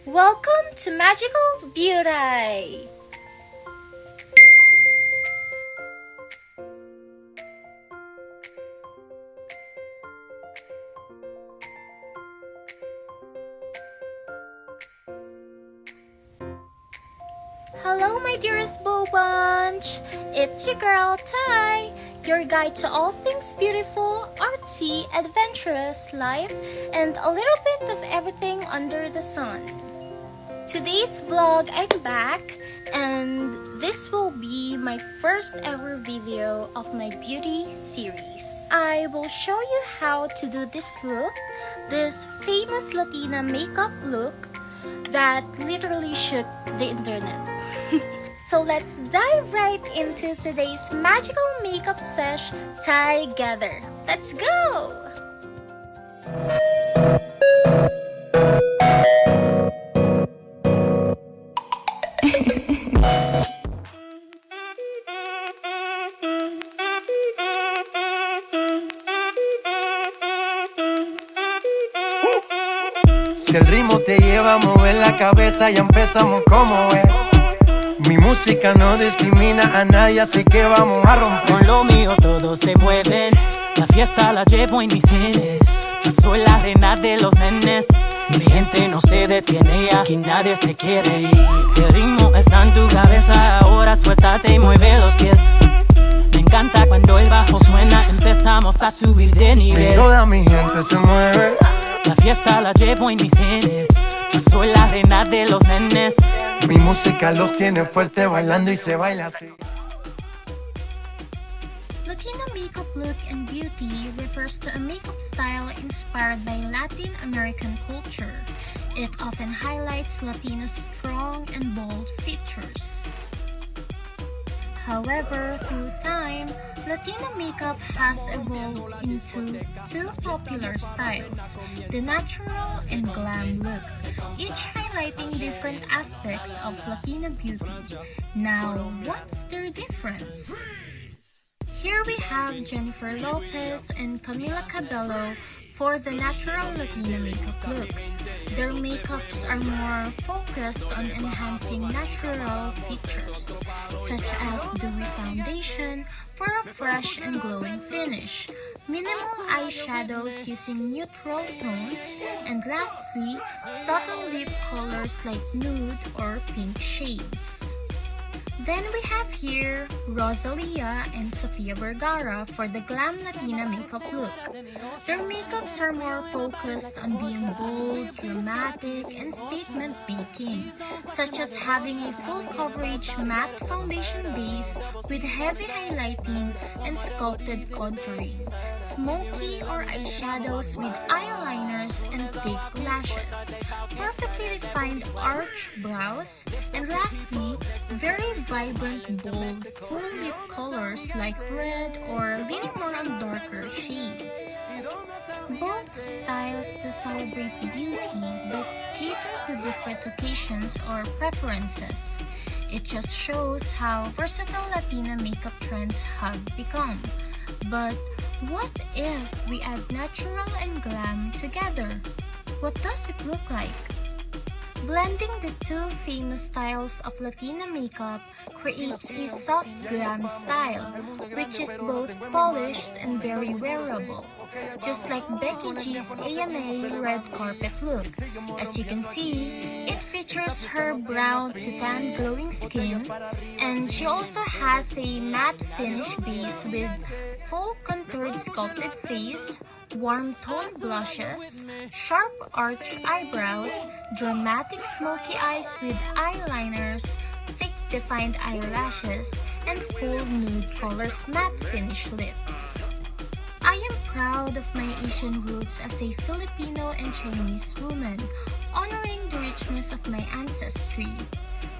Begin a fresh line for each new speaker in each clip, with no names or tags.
Welcome to Magical Beauty! Hello, my dearest Bow Bunch! It's your girl, Ty, your guide to all things beautiful, artsy, adventurous, life, and a little bit of everything under the sun. Today's vlog, I'm back, and this will be my first ever video of my beauty series. I will show you how to do this look, this famous Latina makeup look that literally shook the internet. So let's dive right into today's magical makeup sesh together. Let's go!
Si el ritmo te lleva a mover la cabeza, ya empezamos como es. Mi música no discrimina a nadie, así que vamos a romper.
Con lo mío todos se mueven, la fiesta la llevo en mis genes. Yo soy la reina de los nenes, mi gente no se detiene, aquí nadie se quiere ir. Si el ritmo está en tu cabeza, ahora suéltate y mueve los pies. Me encanta cuando el bajo suena, empezamos a subir de nivel.
Y toda mi gente se mueve.
La fiesta la llevo en mis genes, yo soy la reina de los nenes.
Mi música los tiene fuerte bailando y se baila así.
Latina makeup look and beauty refers to a makeup style inspired by Latin American culture. It often highlights Latina's strong and bold features. However, through time, Latina makeup has evolved into two popular styles, the natural and glam look, each highlighting different aspects of Latina beauty. Now, what's their difference? Here we have Jennifer Lopez and Camila Cabello for the natural Latina makeup look. Their makeups are more focused on enhancing natural features, such as dewy foundation for a fresh and glowing finish, minimal eyeshadows using neutral tones, and lastly, subtle lip colors like nude or pink shades. Then we have here Rosalia and Sofia Vergara for the glam Latina makeup look. Their makeups are more focused on being bold, dramatic, and statement-making, such as having a full coverage matte foundation base with heavy highlighting and sculpted contouring, smoky or eyeshadows with eyeliners and fake lashes, perfectly defined arch brows, and lastly, very vibrant, bold, full lip colors like red or leaning more on darker shades. Both styles to celebrate beauty but cater to different occasions or preferences. It just shows how versatile Latina makeup trends have become. But what if we add natural and glam together? What does it look like? Blending the two famous styles of Latina makeup creates a soft glam style, which is both polished and very wearable, just like Becky G's AMA red carpet look. As you can see, it features her brown to tan glowing skin, and she also has a matte finish base with full contoured sculpted face, warm tone blushes, sharp arch eyebrows, dramatic smoky eyes with eyeliners, thick defined eyelashes, and full nude colors matte finish lips. I am proud of my Asian roots as a Filipino and Chinese woman, honoring the richness of my ancestry.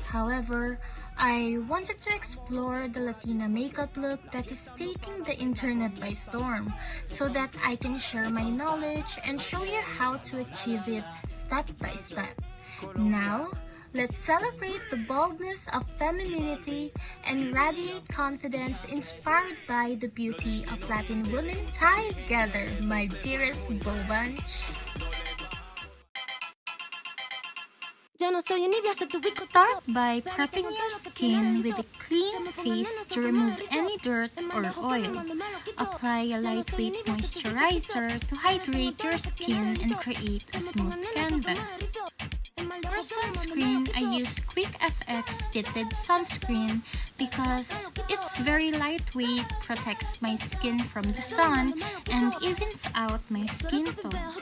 However, I wanted to explore the Latina makeup look that is taking the internet by storm so that I can share my knowledge and show you how to achieve it step by step. Now, let's celebrate the boldness of femininity and radiate confidence inspired by the beauty of Latin women together, my dearest Bow Bunch. Start by prepping your skin with a clean face to remove any dirt or oil. Apply a lightweight moisturizer to hydrate your skin and create a smooth canvas. For sunscreen, I use Quick FX Tinted Sunscreen because it's very lightweight, protects my skin from the sun, and evens out my skin tone.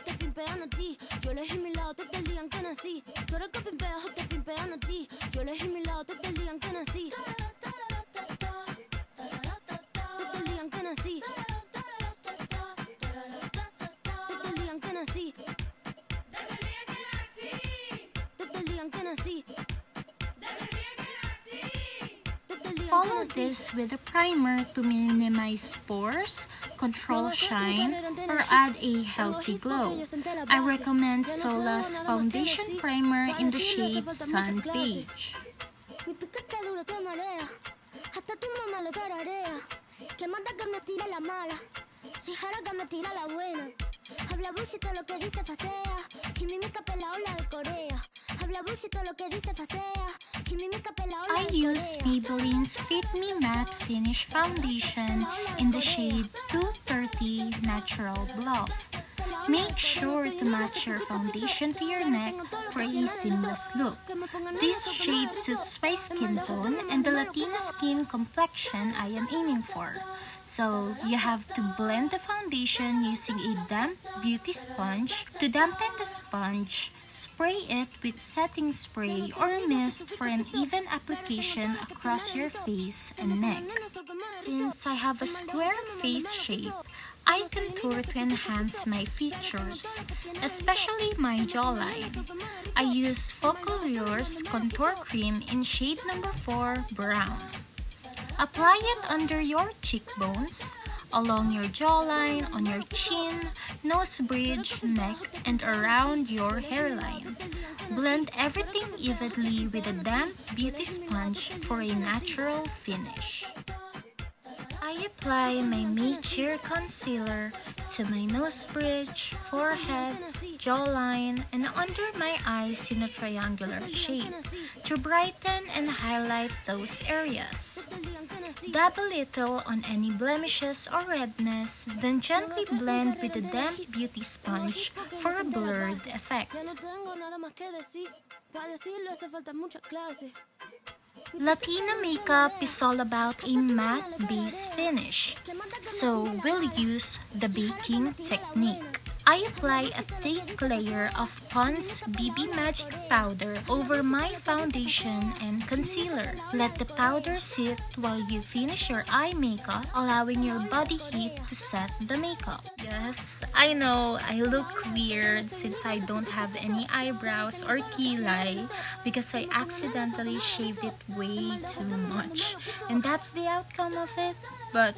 Follow this with a primer to minimize pores, control shine, or add a healthy glow. I recommend Sola's Foundation Primer in the shade Sun Beige. I use Maybelline's Fit Me Matte Finish Foundation in the shade 230 Natural Bluff. Make sure to match your foundation to your neck for a seamless look. This shade suits my skin tone and the Latina skin complexion I am aiming for. So, you have to blend the foundation using a damp beauty sponge. To dampen the sponge, spray it with setting spray or mist for an even application across your face and neck. Since I have a square face shape, I contour to enhance my features, especially my jawline. I use Focallures Contour Cream in shade number 4 Brown. Apply it under your cheekbones, along your jawline, on your chin, nose bridge, neck, and around your hairline. Blend everything evenly with a damp beauty sponge for a natural finish. I apply my Made concealer to my nose bridge, forehead, jawline, and under my eyes in a triangular shape to brighten and highlight those areas. Dab a little on any blemishes or redness, then gently blend with a damp beauty sponge for a blurred effect. Latina makeup is all about a matte base finish, so we'll use the baking technique. I apply a thick layer of Pond's BB Magic Powder over my foundation and concealer. Let the powder sit while you finish your eye makeup, allowing your body heat to set the makeup. Yes, I know I look weird since I don't have any eyebrows or kilay because I accidentally shaved it way too much. And that's the outcome of it. But,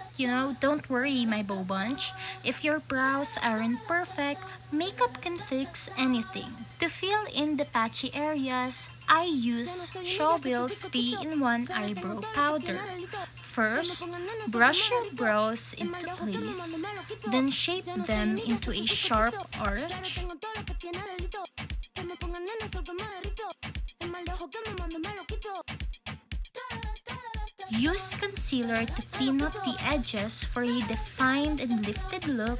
don't worry, my bow bunch. If your brows aren't perfect, makeup can fix anything. To fill in the patchy areas, I use Showbill's 3-in-1 Eyebrow Powder. First, brush your brows into place, then shape them into a sharp arch. Use concealer to clean up the edges for a defined and lifted look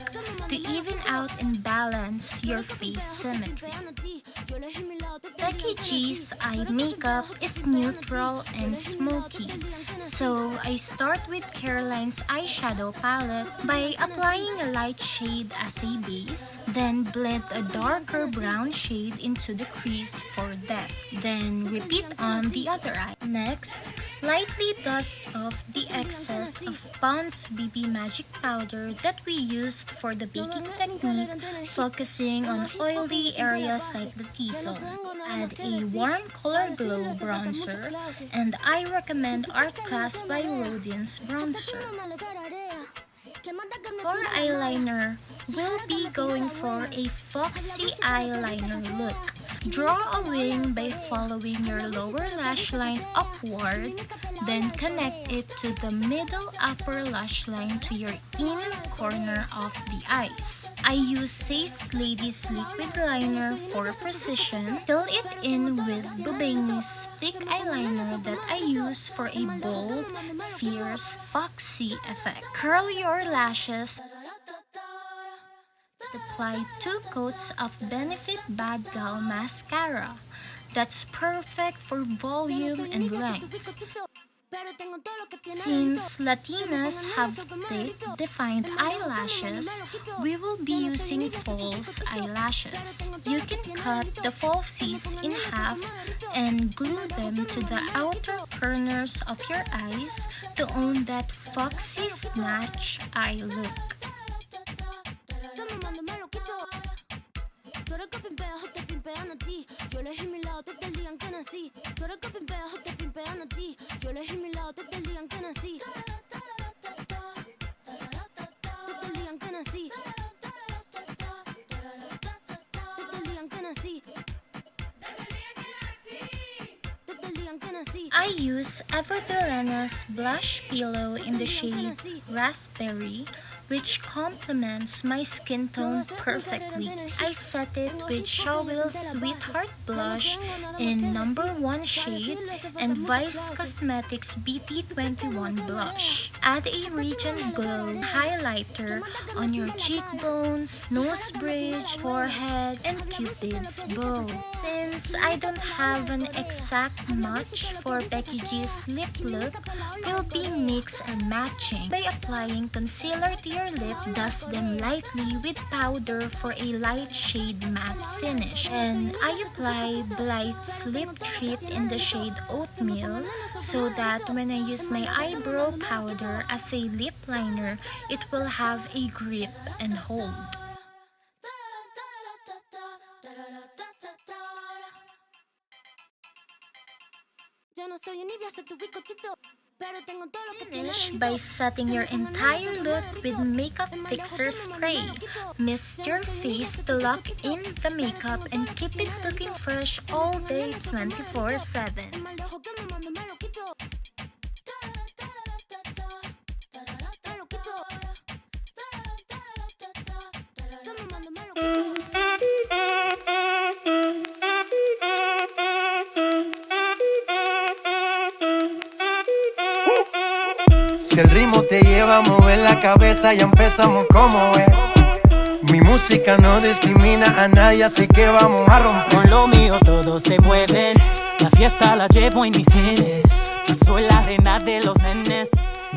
to even out and balance your face symmetry. Becky G's eye makeup is neutral and smoky, so I start with Caroline's eyeshadow palette by applying a light shade as a base, then blend a darker brown shade into the crease for depth, then repeat on the other eye. Next, lightly dust off the excess of Pond's BB Magic Powder that we used for the baking technique, focusing on oily areas like the T-zone. Add a warm Color Glow bronzer, and I recommend Art Class by Rodiance bronzer. For eyeliner, we'll be going for a foxy eyeliner look. Draw a wing by following your lower lash line upward, then connect it to the middle upper lash line to your inner corner of the eyes. I use Says Ladies Liquid Liner for precision. Fill it in with Bubani's thick eyeliner that I use for a bold, fierce, foxy effect. Curl your lashes. Apply 2 coats of Benefit Bad Gal Mascara. That's perfect for volume and length. Since Latinas have thick, defined eyelashes, we will be using false eyelashes. You can cut the falsies in half and glue them to the outer corners of your eyes to own that foxy snatch eye look. I use Everbelena's blush pillow in the shade Raspberry, which complements my skin tone perfectly. I set it with Showell's Sweetheart Blush in number 1 shade and Vice Cosmetics BT21 Blush. Add a Radiant Glow highlighter on your cheekbones, nose bridge, forehead, and Cupid's bow. Since I don't have an exact match for Becky G's lip look, we'll be mix and matching. By applying concealer to your lip, dust them lightly with powder for a light shade matte finish. And I apply Blight's lip treat in the shade Oatmeal so that when I use my eyebrow powder as a lip liner, it will have a grip and hold. Finish by setting your entire look with makeup fixer spray. Mist your face to lock in the makeup and keep it looking fresh all day 24/7.
Si el ritmo te lleva a mover la cabeza, ya empezamos como es. Mi música no discrimina a nadie, así que vamos a romper.
Con lo mío todos se mueven, la fiesta la llevo en mis genes. Yo soy la reina de los nenes,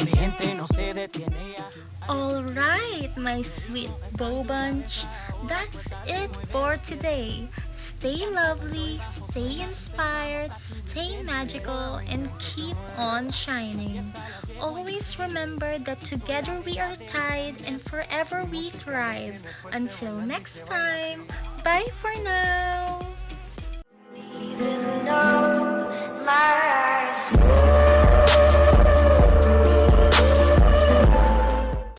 mi gente no se detiene ya.
Alright, my sweet bow bunch, that's it for today. Stay lovely, stay inspired, stay magical, and keep on shining. Always remember that together we are tied and forever we thrive. Until next time, bye for now!